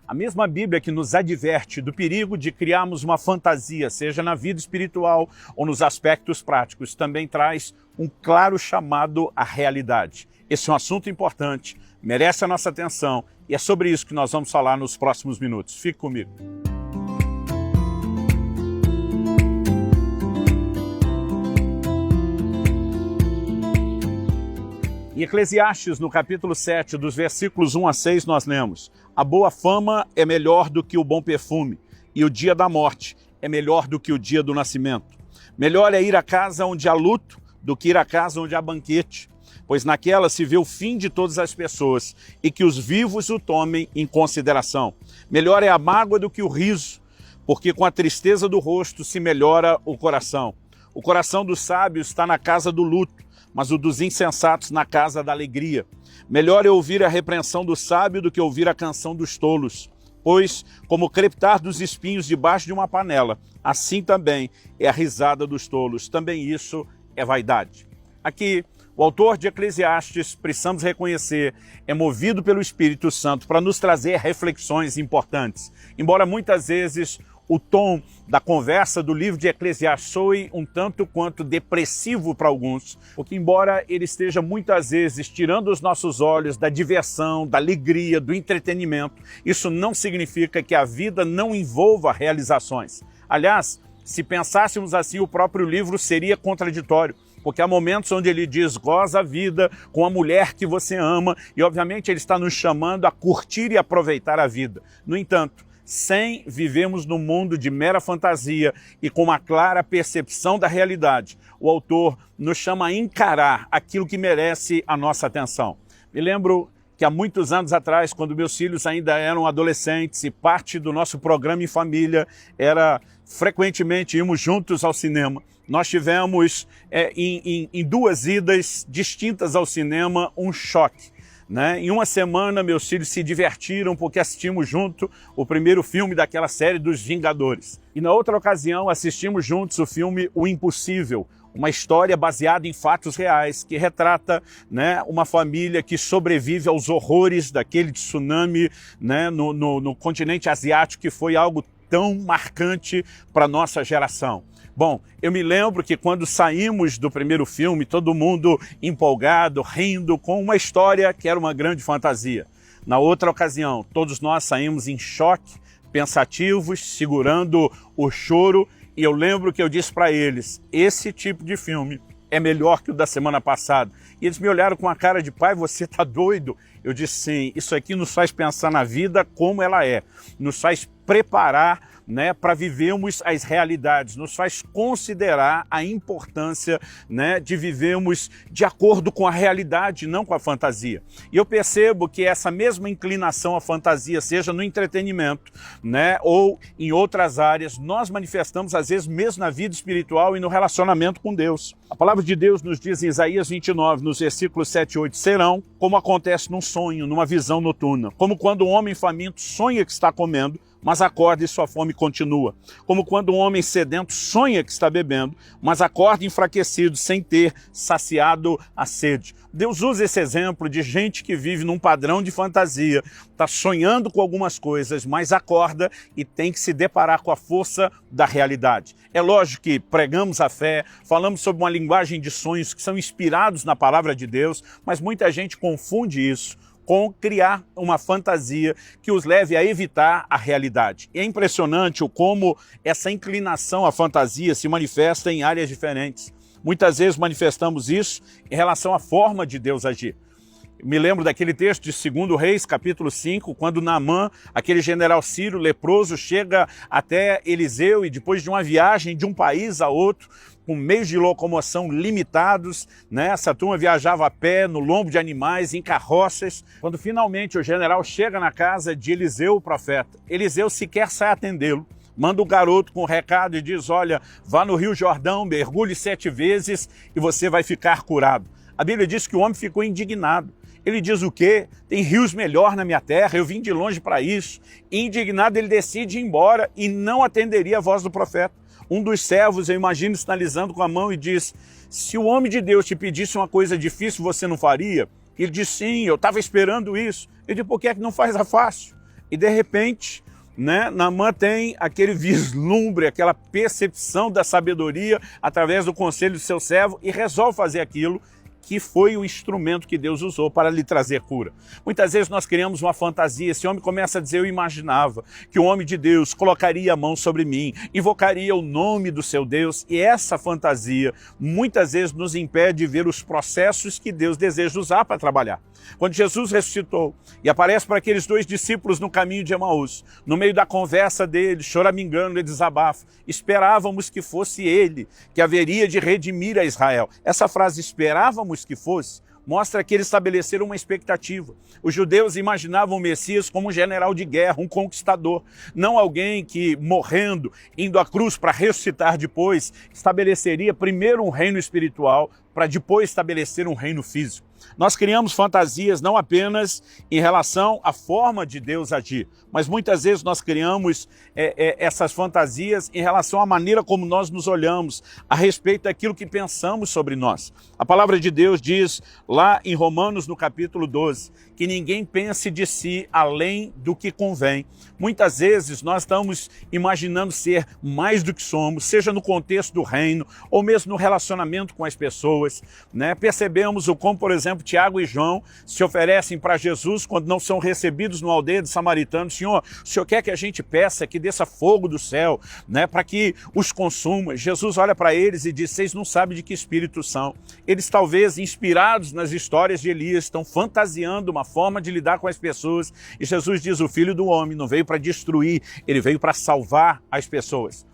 A mesma Bíblia que nos adverte do perigo de criarmos uma fantasia, seja na vida espiritual ou nos aspectos práticos, também traz um claro chamado à realidade. Esse é um assunto importante, merece a nossa atenção e é sobre isso que nós vamos falar nos próximos minutos. Fique comigo. Em Eclesiastes, no capítulo 7, dos versículos 1 a 6, nós lemos: a boa fama é melhor do que o bom perfume, e o dia da morte é melhor do que o dia do nascimento. Melhor é ir à casa onde há luto do que ir à casa onde há banquete, pois naquela se vê o fim de todas as pessoas, e que os vivos o tomem em consideração. Melhor é a mágoa do que o riso, porque com a tristeza do rosto se melhora o coração. O coração dos sábios está na casa do luto, mas o dos insensatos na casa da alegria. Melhor é ouvir a repreensão do sábio do que ouvir a canção dos tolos. Pois, como o crepitar dos espinhos debaixo de uma panela, assim também é a risada dos tolos. Também isso é vaidade. Aqui, o autor de Eclesiastes, precisamos reconhecer, é movido pelo Espírito Santo para nos trazer reflexões importantes. Embora muitas vezes o tom da conversa do livro de Eclesiastes soe um tanto quanto depressivo para alguns, porque embora ele esteja muitas vezes tirando os nossos olhos da diversão, da alegria, do entretenimento, isso não significa que a vida não envolva realizações. Aliás, se pensássemos assim, o próprio livro seria contraditório, porque há momentos onde ele diz: goza a vida com a mulher que você ama, e obviamente ele está nos chamando a curtir e aproveitar a vida. No entanto, sem vivermos num mundo de mera fantasia e com uma clara percepção da realidade, o autor nos chama a encarar aquilo que merece a nossa atenção. Me lembro que há muitos anos atrás, quando meus filhos ainda eram adolescentes e parte do nosso programa em família era frequentemente irmos juntos ao cinema. Nós tivemos em duas idas distintas ao cinema um choque. Em uma semana, meus filhos se divertiram porque assistimos junto o primeiro filme daquela série dos Vingadores. E na outra ocasião, assistimos juntos o filme O Impossível, uma história baseada em fatos reais que retrata uma família que sobrevive aos horrores daquele tsunami no continente asiático, que foi algo tão marcante para a nossa geração. Bom, eu me lembro que quando saímos do primeiro filme, todo mundo empolgado, rindo, com uma história que era uma grande fantasia. Na outra ocasião, todos nós saímos em choque, pensativos, segurando o choro, e eu lembro que eu disse para eles: esse tipo de filme é melhor que o da semana passada. E eles me olharam com a cara de: pai, você está doido? Eu disse: sim, isso aqui nos faz pensar na vida como ela é, nos faz preparar para vivermos as realidades, nos faz considerar a importância de vivermos de acordo com a realidade, não com a fantasia. E eu percebo que essa mesma inclinação à fantasia, seja no entretenimento ou em outras áreas, nós manifestamos às vezes mesmo na vida espiritual e no relacionamento com Deus. A palavra de Deus nos diz em Isaías 29, nos versículos 7 e 8, serão como acontece num sonho, numa visão noturna, como quando um homem faminto sonha que está comendo, mas acorda e sua fome continua. Como quando um homem sedento sonha que está bebendo, mas acorda enfraquecido sem ter saciado a sede. Deus usa esse exemplo de gente que vive num padrão de fantasia, está sonhando com algumas coisas, mas acorda e tem que se deparar com a força da realidade. É lógico que pregamos a fé, falamos sobre uma linguagem de sonhos que são inspirados na palavra de Deus, mas muita gente confunde isso com criar uma fantasia que os leve a evitar a realidade. E é impressionante o como essa inclinação à fantasia se manifesta em áreas diferentes. Muitas vezes manifestamos isso em relação à forma de Deus agir. Me lembro daquele texto de 2 Reis, capítulo 5, quando Naamã, aquele general sírio leproso, chega até Eliseu e depois de uma viagem de um país a outro, com meios de locomoção limitados, essa turma viajava a pé, no lombo de animais, em carroças. Quando finalmente o general chega na casa de Eliseu, o profeta, Eliseu sequer sai atendê-lo. Manda o garoto com o recado e diz: olha, vá no Rio Jordão, mergulhe 7 vezes e você vai ficar curado. A Bíblia diz que o homem ficou indignado. Ele diz o quê? Tem rios melhor na minha terra, eu vim de longe para isso. Indignado, ele decide ir embora e não atenderia a voz do profeta. Um dos servos, eu imagino, sinalizando com a mão e diz: se o homem de Deus te pedisse uma coisa difícil, você não faria? Ele diz: sim, eu estava esperando isso. Eu digo: por que é que não faz a fácil? E de repente, né, Naamã tem aquele vislumbre, aquela percepção da sabedoria através do conselho do seu servo e resolve fazer aquilo que foi o instrumento que Deus usou para lhe trazer cura. Muitas vezes nós criamos uma fantasia, esse homem começa a dizer, eu imaginava que o homem de Deus colocaria a mão sobre mim, invocaria o nome do seu Deus, e essa fantasia muitas vezes nos impede de ver os processos que Deus deseja usar para trabalhar. Quando Jesus ressuscitou e aparece para aqueles dois discípulos no caminho de Emaús, no meio da conversa dele, choramingando e desabafo, esperávamos que fosse ele que haveria de redimir a Israel. Essa frase, esperávamos que fosse, mostra que eles estabeleceram uma expectativa. Os judeus imaginavam o Messias como um general de guerra, um conquistador, não alguém que, morrendo, indo à cruz para ressuscitar depois, estabeleceria primeiro um reino espiritual, para depois estabelecer um reino físico. Nós criamos fantasias não apenas em relação à forma de Deus agir, mas muitas vezes nós criamos essas fantasias em relação à maneira como nós nos olhamos, a respeito daquilo que pensamos sobre nós. A palavra de Deus diz lá em Romanos, no capítulo 12, que ninguém pense de si além do que convém. Muitas vezes nós estamos imaginando ser mais do que somos, seja no contexto do reino ou mesmo no relacionamento com as pessoas, né? Percebemos como, por exemplo, Tiago e João se oferecem para Jesus quando não são recebidos no aldeia de Samaritano. Senhor, o Senhor quer que a gente peça que desça fogo do céu, né, para que os consuma. Jesus olha para eles e diz, vocês não sabem de que espírito são. Eles talvez, inspirados nas histórias de Elias, estão fantasiando uma forma de lidar com as pessoas. E Jesus diz, o Filho do Homem não veio para destruir, ele veio para salvar as pessoas.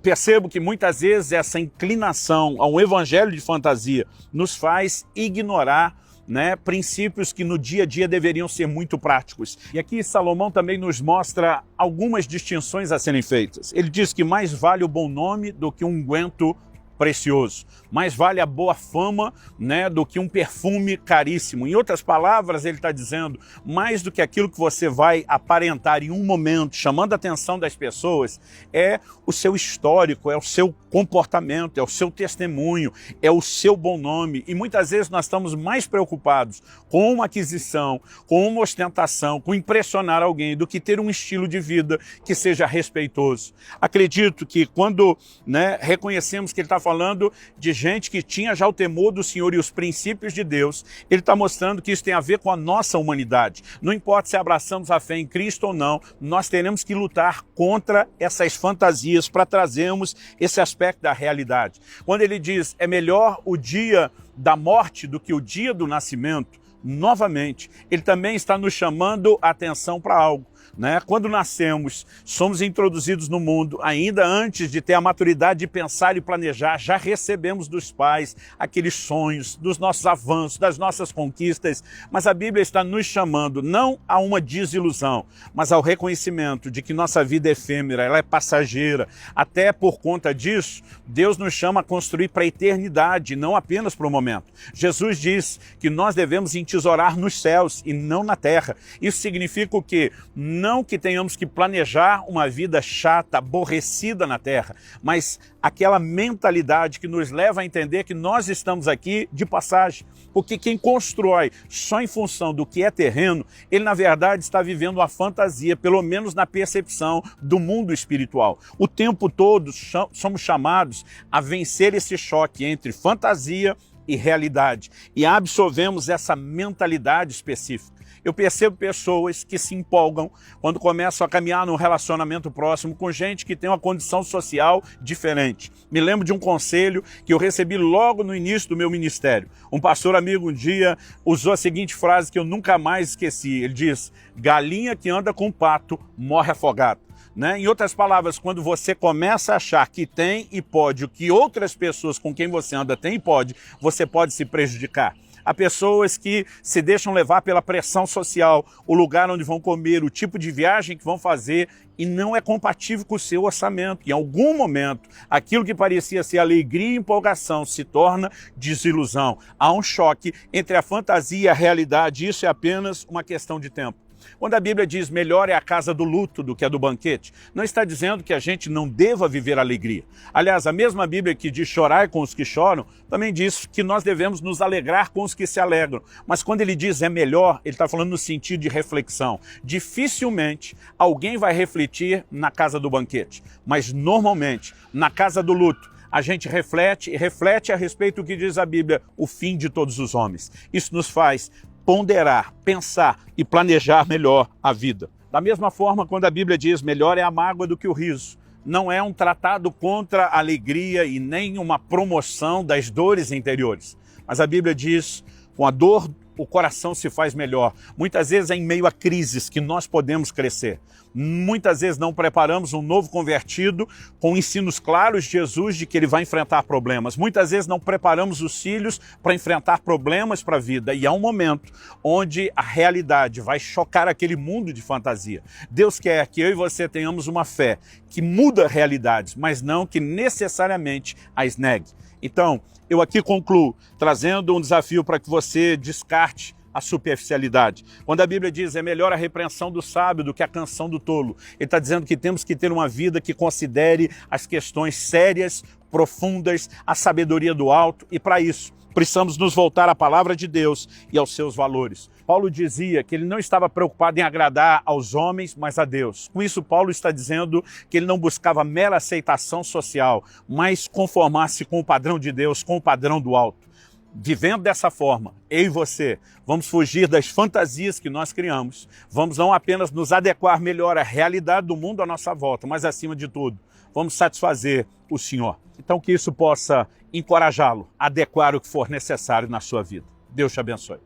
Percebo que muitas vezes essa inclinação ao evangelho de fantasia nos faz ignorar, né, princípios que no dia a dia deveriam ser muito práticos. E aqui Salomão também nos mostra algumas distinções a serem feitas. Ele diz que mais vale o bom nome do que um unguento precioso. Mais vale a boa fama, né, do que um perfume caríssimo. Em outras palavras, ele está dizendo, mais do que aquilo que você vai aparentar em um momento, chamando a atenção das pessoas, é o seu histórico, é o seu comportamento, é o seu testemunho, é o seu bom nome. E muitas vezes nós estamos mais preocupados com uma aquisição, com uma ostentação, com impressionar alguém, do que ter um estilo de vida que seja respeitoso. Acredito que quando, né, reconhecemos que ele está falando de gente que tinha já o temor do Senhor e os princípios de Deus, ele está mostrando que isso tem a ver com a nossa humanidade. Não importa se abraçamos a fé em Cristo ou não, nós teremos que lutar contra essas fantasias para trazermos esse aspecto da realidade. Quando ele diz, é melhor o dia da morte do que o dia do nascimento, novamente, ele também está nos chamando a atenção para algo. Né? Quando nascemos, somos introduzidos no mundo, ainda antes de ter a maturidade de pensar e planejar, já recebemos dos pais aqueles sonhos, dos nossos avanços, das nossas conquistas, mas a Bíblia está nos chamando não a uma desilusão, mas ao reconhecimento de que nossa vida é efêmera, ela é passageira. Até por conta disso, Deus nos chama a construir para a eternidade, não apenas para o momento. Jesus diz que nós devemos entesourar nos céus e não na terra. Isso significa o quê? Não que tenhamos que planejar uma vida chata, aborrecida na terra, mas aquela mentalidade que nos leva a entender que nós estamos aqui de passagem. Porque quem constrói só em função do que é terreno, ele na verdade está vivendo uma fantasia, pelo menos na percepção do mundo espiritual. O tempo todo somos chamados a vencer esse choque entre fantasia e realidade e absorvemos essa mentalidade específica. Eu percebo pessoas que se empolgam quando começam a caminhar num relacionamento próximo com gente que tem uma condição social diferente. Me lembro de um conselho que eu recebi logo no início do meu ministério. Um pastor amigo um dia usou a seguinte frase que eu nunca mais esqueci. Ele diz, galinha que anda com pato morre afogada. Né? Em outras palavras, quando você começa a achar que tem e pode o que outras pessoas com quem você anda tem e pode, você pode se prejudicar. Há pessoas que se deixam levar pela pressão social, o lugar onde vão comer, o tipo de viagem que vão fazer e não é compatível com o seu orçamento. Em algum momento, aquilo que parecia ser alegria e empolgação se torna desilusão. Há um choque entre a fantasia e a realidade, isso é apenas uma questão de tempo. Quando a Bíblia diz melhor é a casa do luto do que a do banquete, não está dizendo que a gente não deva viver alegria. Aliás, a mesma Bíblia que diz chorar com os que choram, também diz que nós devemos nos alegrar com os que se alegram. Mas quando ele diz é melhor, ele está falando no sentido de reflexão. Dificilmente alguém vai refletir na casa do banquete, mas normalmente na casa do luto, a gente reflete a respeito do que diz a Bíblia, o fim de todos os homens. Isso nos faz ponderar, pensar e planejar melhor a vida. Da mesma forma, quando a Bíblia diz melhor é a mágoa do que o riso, não é um tratado contra a alegria e nem uma promoção das dores interiores. Mas a Bíblia diz, com a dor o coração se faz melhor. Muitas vezes é em meio a crises que nós podemos crescer. Muitas vezes não preparamos um novo convertido com ensinos claros de Jesus de que ele vai enfrentar problemas. Muitas vezes não preparamos os filhos para enfrentar problemas para a vida. E há um momento onde a realidade vai chocar aquele mundo de fantasia. Deus quer que eu e você tenhamos uma fé que muda realidades, mas não que necessariamente as negue. Então, eu aqui concluo trazendo um desafio para que você descarte a superficialidade. Quando a Bíblia diz é melhor a repreensão do sábio do que a canção do tolo, ele está dizendo que temos que ter uma vida que considere as questões sérias, profundas, a sabedoria do alto, e para isso precisamos nos voltar à palavra de Deus e aos seus valores. Paulo dizia que ele não estava preocupado em agradar aos homens, mas a Deus. Com isso, Paulo está dizendo que ele não buscava mera aceitação social, mas conformar-se com o padrão de Deus, com o padrão do alto. Vivendo dessa forma, eu e você, vamos fugir das fantasias que nós criamos, vamos não apenas nos adequar melhor à realidade do mundo à nossa volta, mas acima de tudo, vamos satisfazer o Senhor. Então que isso possa encorajá-lo a adequar o que for necessário na sua vida. Deus te abençoe.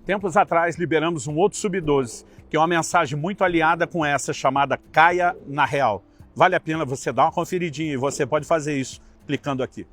Tempos atrás liberamos um outro Sub-12, que é uma mensagem muito aliada com essa, chamada Caia na Real. Vale a pena você dar uma conferidinha e você pode fazer isso clicando aqui.